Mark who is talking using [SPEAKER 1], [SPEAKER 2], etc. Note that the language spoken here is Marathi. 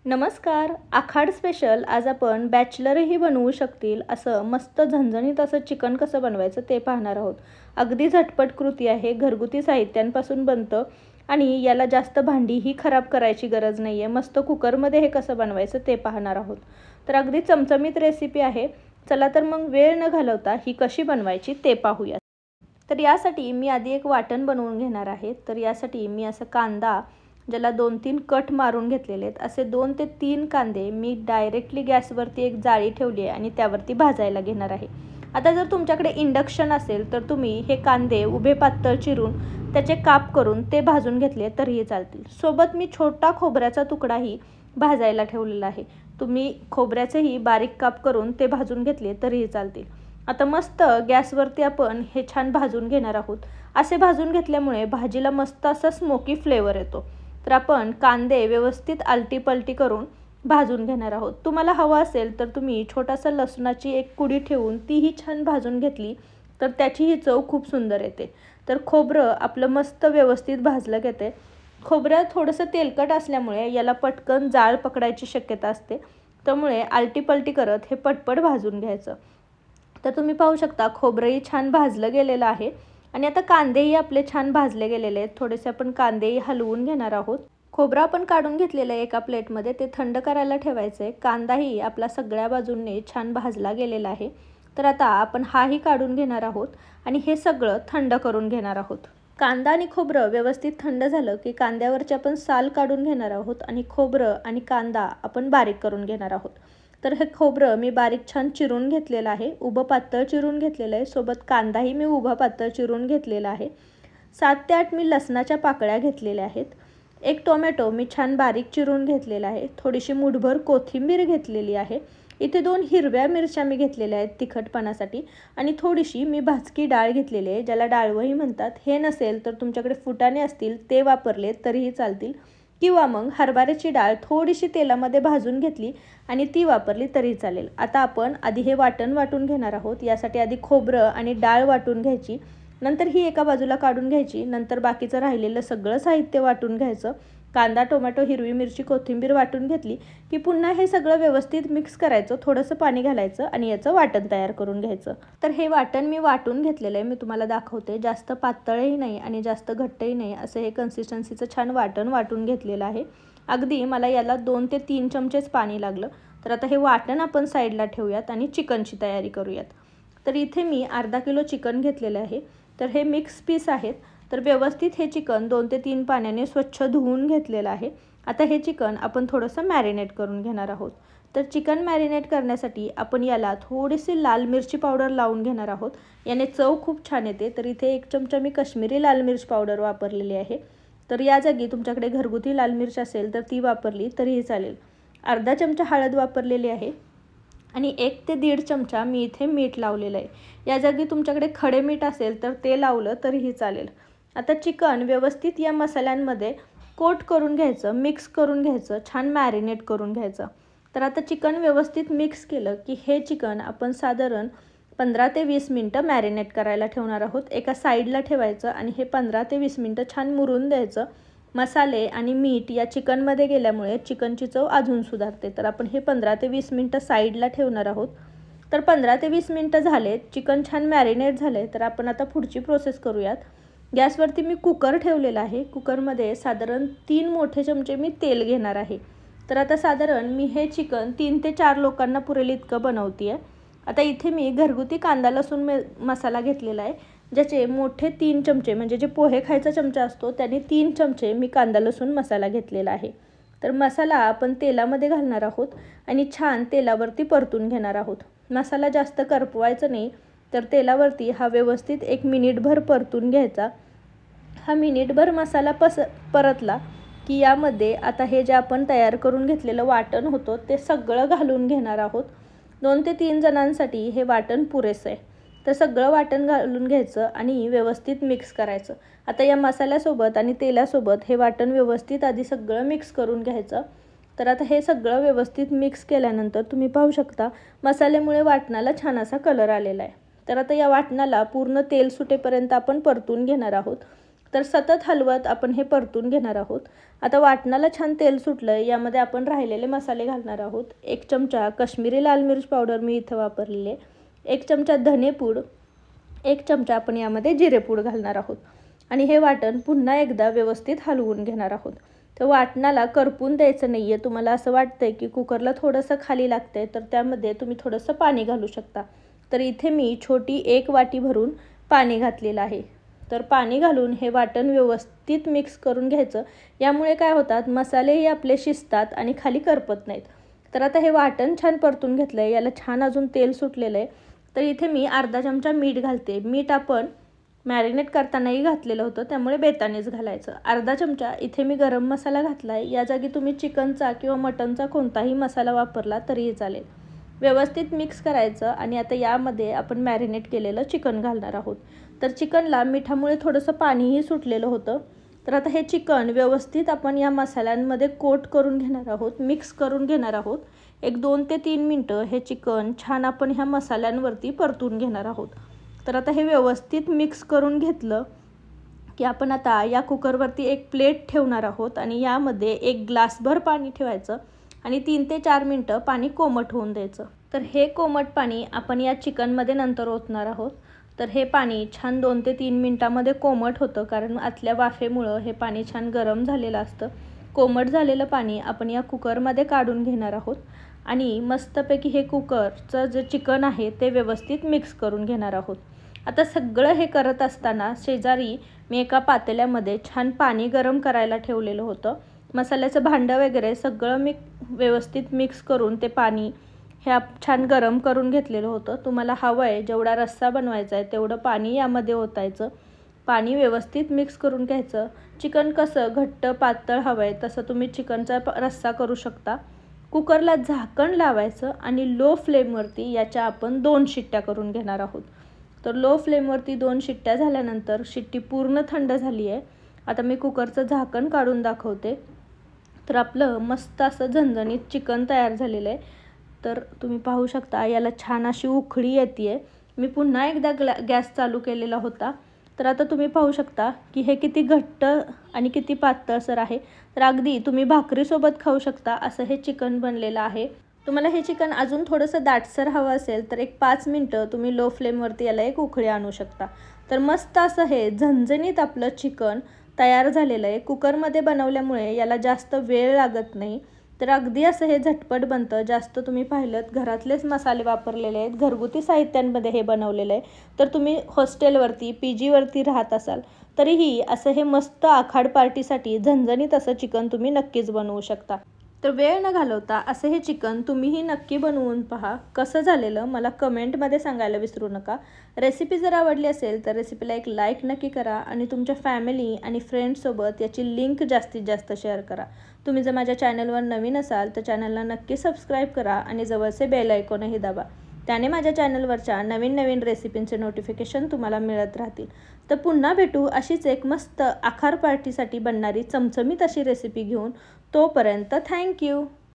[SPEAKER 1] नमस्कार. आखाड स्पेशल आज आपण बॅचलरही बनवू शकतील असं मस्त झणझणीत असं चिकन कसं बनवायचं ते पाहणार आहोत. अगदी झटपट कृती आहे, घरगुती साहित्यांपासून बनतं आणि याला जास्त भांडीही खराब करायची गरज नाही आहे. मस्त कुकरमध्ये हे कसं बनवायचं ते पाहणार आहोत. तर अगदी चमचमीत रेसिपी आहे. चला तर मग वेळ न घालवता ही कशी बनवायची ते पाहूया. तर यासाठी मी आधी एक वाटण बनवून घेणार आहे. तर यासाठी मी असं कांदा ज्याला 2-3 कट मारून घेतलेले आहेत असे 2 ते 3 कांदे मी डायरेक्टली गॅसवरती एक जाळी ठेवली आहे आणि त्यावरती भाजायला घेणार आहे. आता जर तुमच्याकडे इंडक्शन असेल तर तुम्ही हे कांदे उभे पातळ चिरून त्याचे काप करून ते भाजून घेतले तरीही चालतील. सोबत मी छोटा खोबऱ्याचा तुकडाही भाजायला ठेवलेला आहे. तुम्ही खोबऱ्याचेही बारीक काप करून ते भाजून घेतले तरीही चालतील. आता मस्त गॅसवरती आपण हे छान भाजून घेणार आहोत. असे भाजून घेतल्यामुळे भाजीला मस्त असा स्मोकी फ्लेवर येतो. तर आपण कांदे व्यवस्थित आलटी पलटी करून भाजून घेणार आहोत. तुम्हाला हवं असेल तर तुम्ही छोटासा लसणाची एक कुडी ठेवून तीही छान भाजून घेतली तर त्याचीही चव खूप सुंदर येते. तर खोबरं आपलं मस्त व्यवस्थित भाजलं घेते. खोबरं थोडंसं तेलकट असल्यामुळे याला पटकन जाळ पकडायची शक्यता असते. त्यामुळे आलटी पलटी करत हे पटपट भाजून घ्यायचं. तर तुम्ही पाहू शकता खोबरंही छान भाजलं गेलेलं आहे आणि आता कांदेही आपले छान भाजले गेलेले आहेत. थोडेसे आपण कांदेही हलवून घेणार आहोत. खोबरं आपण काढून घेतलेलं आहे एका प्लेटमध्ये, ते थंड करायला ठेवायचं आहे. कांदाही आपला सगळ्या बाजूंनी छान भाजला गेलेला आहे. तर आता आपण हाही काढून घेणार आहोत आणि हे सगळं थंड करून घेणार आहोत. कांदा आणि खोबरं व्यवस्थित थंड झालं की कांद्यावरचे आपण साल काढून घेणार आहोत आणि खोबरं आणि कांदा आपण बारीक करून घेणार आहोत. तर हे खोबरं मी बारीक छान चिरून घेतलेलं आहे, उभं पातळ चिरून घेतलेलं आहे. सोबत कांदाही मी उभा पातळ चिरून घेतलेला आहे. 7 ते 8 मी लसणाच्या पाकळ्या घेतलेल्या आहेत. एक टोमॅटो मी छान बारीक चिरून घेतलेला आहे. थोडीशी मुठभर कोथिंबीर घेतलेली आहे. इथे 2 हिरव्या मिरच्या मी घेतलेल्या आहेत तिखटपणासाठी आणि थोडीशी मी भाजकी डाळ घेतलेली आहे, ज्याला डाळवही म्हणतात. हे नसेल तर तुमच्याकडे फुटाणे असतील ते वापरले तरीही चालतील किंवा मग हरभऱ्याची डाळ थोडीशी तेलामध्ये भाजून घेतली आणि ती वापरली तरी चालेल. आता आपण आधी हे वाटण वाटून घेणार आहोत. यासाठी आधी खोबरं आणि डाळ वाटून घ्यायची, नंतर ही एका बाजूला काढून घ्यायची, नंतर बाकीचं राहिलेलं सगळं साहित्य वाटून घ्यायचं. कांदा, टोमॅटो, हिरवी मिरची, कोथिंबीर वाटून घेतली की पुन्हा हे सगळं व्यवस्थित मिक्स करायचं. थोडंसं पाणी घालायचं आणि याचं वाटण तयार करून घ्यायचं. तर हे वाटण मी वाटून घेतलेलं आहे, मी तुम्हाला दाखवते. जास्त पातळही नाही आणि जास्त घट्टही नाही, असं हे कन्सिस्टन्सीचं छान वाटण वाटून घेतलेलं आहे. अगदी मला याला 2 ते 3 चमचेच पाणी लागलं. तर आता हे वाटण आपण साईडला ठेवूयात आणि चिकनची तयारी करूयात. तर इथे मी अर्धा किलो चिकन घेतलेलं आहे. तर हे मिक्स पीस आहेत. तर व्यवस्थित हे चिकन 2 ते 3 पाण्याने स्वच्छ धुवून घेतलेलं आहे. आता हे चिकन आपण थोडंसं मॅरिनेट करून घेणार आहोत. तर चिकन मॅरिनेट करण्यासाठी आपण याला थोडीशी लाल मिरची पावडर लावून घेणार आहोत. याने चव खूप छान येते. तर इथे 1 चमचा मी काश्मीरी लाल मिर्च पावडर वापरलेली आहे. तर या जागी तुमच्याकडे घरगुती लाल मिर्च असेल तर ती वापरली तरीही चालेल. अर्धा चमचा हळद वापरलेली आहे आणि 1 ते 1.5 चमचा मी इथे मीठ लावलेलं आहे. या जागी तुमच्याकडे खडे मीठ असेल तर ते लावलं तरीही चालेल. आता चिकन व्यवस्थित या मसाल्यांमध्ये कोट करून घ्यायचं, मिक्स करून घ्यायचं, छान मॅरिनेट करून घ्यायचं. तर आता चिकन व्यवस्थित मिक्स केलं की हे चिकन आपण साधारण 15 ते 20 मिनटं मॅरिनेट करायला ठेवणार आहोत. एका साईडला ठेवायचं आणि हे 15 ते 20 मिनटं छान मुरून द्यायचं. मसाले आणि मीठ या चिकनमध्ये गेल्यामुळे चिकनची चव अजून सुधारते. तर आपण हे 15 ते 20 मिनटं साईडला ठेवणार आहोत. तर 15 ते 20 मिनटं झालेत, चिकन छान मॅरिनेट झाले. तर आपण आता पुढची प्रोसेस करूयात. गॅसवरती मी कुकर ठेवलेला आहे. कुकरमध्ये साधारण 3 मोठे चमचे मी तेल घेणार आहे. तर आता साधारण मी हे चिकन 3 ते 4 लोकांना पुरेल इतकं बनवते आहे. आता इथे मी घरगुती कांदा लसूण मसाला घेतलेला आहे, ज्याचे मोठे 3 चमचे म्हणजे जे पोहे खायचा चमचा असतो त्याने 3 चमचे मी कांदा लसूण मसाला घेतलेला आहे. तर मसाला आपण तेलामध्ये घालणार आहोत आणि छान तेलावरती परतून घेणार आहोत. मसाला जास्त करपवायचा नाही. तर तेलावरती हा व्यवस्थित 1 मिनिटभर परतून घ्यायचा. हा मिनिटभर मसाला परतला की यामध्ये आता हे जे आपण तयार करून घेतलेलं वाटण होतं ते सगळं घालून घेणार आहोत. 2 ते 3 जणांसाठी हे वाटण पुरेसं आहे. तर सगळं वाटण घालून घ्यायचं आणि व्यवस्थित मिक्स करायचं. आता या मसाल्यासोबत आणि तेलासोबत हे वाटण व्यवस्थित आधी सगळं मिक्स करून घ्यायचं. तर आता हे सगळं व्यवस्थित मिक्स केल्यानंतर तुम्ही पाहू शकता मसाल्यामुळे वाटणाला छान असा कलर आलेला आहे. तर आता या वाटणाला पूर्ण तेल सुटेपर्यंत आपण परतून घेणार आहोत. तर सतत हलवत आपण हे परतून घेणार आहोत। आता वाटणाला छान तेल सुटलं, यामध्ये आपण राहिलेले मसाले घालणार आहोत। 1 चमचा काश्मीरी लाल मिर्च पावडर मी इथं वापरलेली आहे, 1 चमचा धनेपूड, 1 चमचा आपण यामध्ये जिरेपूड घालणार आहोत आणि हे वाटण पुन्हा एकदा व्यवस्थित हलवून घेणार आहोत। तर वाटणाला करपून द्यायचं नाही आहे। तुम्हाला असं वाटतंय की कुकरला थोडंसं खाली लागतंय तर त्यामध्ये तुम्ही थोडंसं पाणी घालू शकता। तर इथे मी छोटी 1 वाटी भरून पाणी घातलेलं आहे। तर पाणी घालून हे वाटण व्यवस्थित मिक्स करून घ्यायचं। यामुळे काय होतात, मसालेही आपले शिजतात आणि खाली करपत नाहीत। तर आता हे वाटण छान परतून घेतलं आहे, याला छान अजून तेल सुटलेलं आहे। तर इथे मी अर्धा चमचा मीठ घालते। मीठ आपण मॅरिनेट करतानाही घातलेलं होतं, त्यामुळे बेतानेच घालायचं। अर्धा चमचा इथे मी गरम मसाला घातला आहे। या जागी तुम्ही चिकनचा किंवा मटनचा कोणताही मसाला वापरला तरीही चालेल। व्यवस्थित मिक्स करायचं आणि आता यामध्ये आपण मॅरिनेट केलेलं चिकन घालणार आहोत। तर चिकनला मिठामुळे थोडंसं पाणीही सुटलेलं होतं। तर आता हे चिकन व्यवस्थित आपण या मसाल्यांमध्ये कोट करून घेणार आहोत, मिक्स करून घेणार आहोत। एक 2 ते 3 मिनटं हे चिकन छान आपण ह्या मसाल्यांवरती परतून घेणार आहोत। तर आता हे व्यवस्थित मिक्स करून घेतलं की आपण आता या कुकरवरती एक प्लेट ठेवणार आहोत आणि यामध्ये 1 ग्लासभर पाणी ठेवायचं आणि 3 ते 4 मिनटं पाणी कोमट होऊन द्यायचं। तर हे कोमट पाणी आपण या चिकनमध्ये नंतर ओतणार आहोत। तर हे पाणी छान 2 ते 3 मिनटामध्ये कोमट होतं, कारण आतल्या वाफेमुळं हे पाणी छान गरम झालेलं असतं। कोमट झालेलं पाणी आपण या कुकरमध्ये काढून घेणार आहोत आणि मस्तपैकी हे कुकरचं जे चिकन आहे ते व्यवस्थित मिक्स करून घेणार आहोत। आता सगळं हे करत असताना शेजारी मी एका पातेल्यामध्ये छान पाणी गरम करायला ठेवलेलं होतं। मसाल्याचं भांडं वगैरे सगळं मी व्यवस्थित मिक्स करून ते पाणी हे छान गरम करून घेतलेलं होतं। तुम्हाला हवं आहे जेवढा रस्सा बनवायचा आहे तेवढं पाणी यामध्ये ओतायचं। पाणी व्यवस्थित मिक्स करून घ्यायचं। चिकन कसं घट्ट पातळ हवं आहे तसं तुम्ही चिकनचा रस्सा करू शकता। कुकरला झाकण लावायचं आणि लो फ्लेमवरती याच्या आपण 2 शिट्ट्या करून घेणार आहोत। तर लो फ्लेमवरती 2 शिट्ट्या झाल्यानंतर शिट्टी पूर्ण थंड झाली आहे। आता मी कुकरचं झाकण काढून दाखवते। तर आपलं मस्त असं झणझणीत चिकन तयार झालेलं आहे। तर तुम्ही पाहू शकता याला छान अशी उकळी येते। मी पुन्हा एकदा गॅस चालू केलेला होता। तर आता तुम्ही पाहू शकता की हे किती घट्ट आणि किती पातळसर आहे। तर अगदी तुम्ही भाकरीसोबत खाऊ शकता असं हे चिकन बनलेलं आहे। तुम्हाला हे चिकन अजून थोडंसं दाटसर हवं असेल तर एक 5 मिनटं तुम्ही लो फ्लेमवरती याला एक उकळी आणू शकता। तर मस्त असं हे झणझणीत आपलं चिकन तयार झालेलं आहे। कुकरमध्ये बनवल्यामुळे याला जास्त वेळ लागत नाही। तर अगदी असं हे झटपट बनतं। जास्त तुम्ही पाहिलंत घरातलेच मसाले वापरलेले आहेत, घरगुती साहित्यांमध्ये हे बनवलेलं आहे। तर तुम्ही हॉस्टेलवरती PGवरती राहत असाल तरीही असं हे मस्त आखाड पार्टीसाठी झणझणीत असं चिकन तुम्ही नक्कीच बनवू शकता। तर वेळ न घालवता असं हे चिकन तुम्हीही नक्की बनवून पहा। कसं झालेलं मला कमेंटमध्ये सांगायला विसरू नका। रेसिपी जर आवडली असेल तर रेसिपीला एक लाईक नक्की करा आणि तुमच्या फॅमिली आणि फ्रेंड्ससोबत याची लिंक जास्तीत जास्त शेअर करा। तुम्ही जर माझ्या चॅनलवर नवीन असाल तर चॅनलला नक्की सबस्क्राईब करा आणि जवळचे बेल आयकॉनही दाबा। त्याने माझ्या चॅनलवरच्या नवीन नोटिफिकेशनचे नोटिफिकेशन तुम्हाला मिळत राहतील। तर पुन्हा भेटू अशीच एक मस्त आखार पार्टीसाठी बनणारी चमचमीत अशी रेसिपी घेऊन। तोपर्यंत थँक्यू।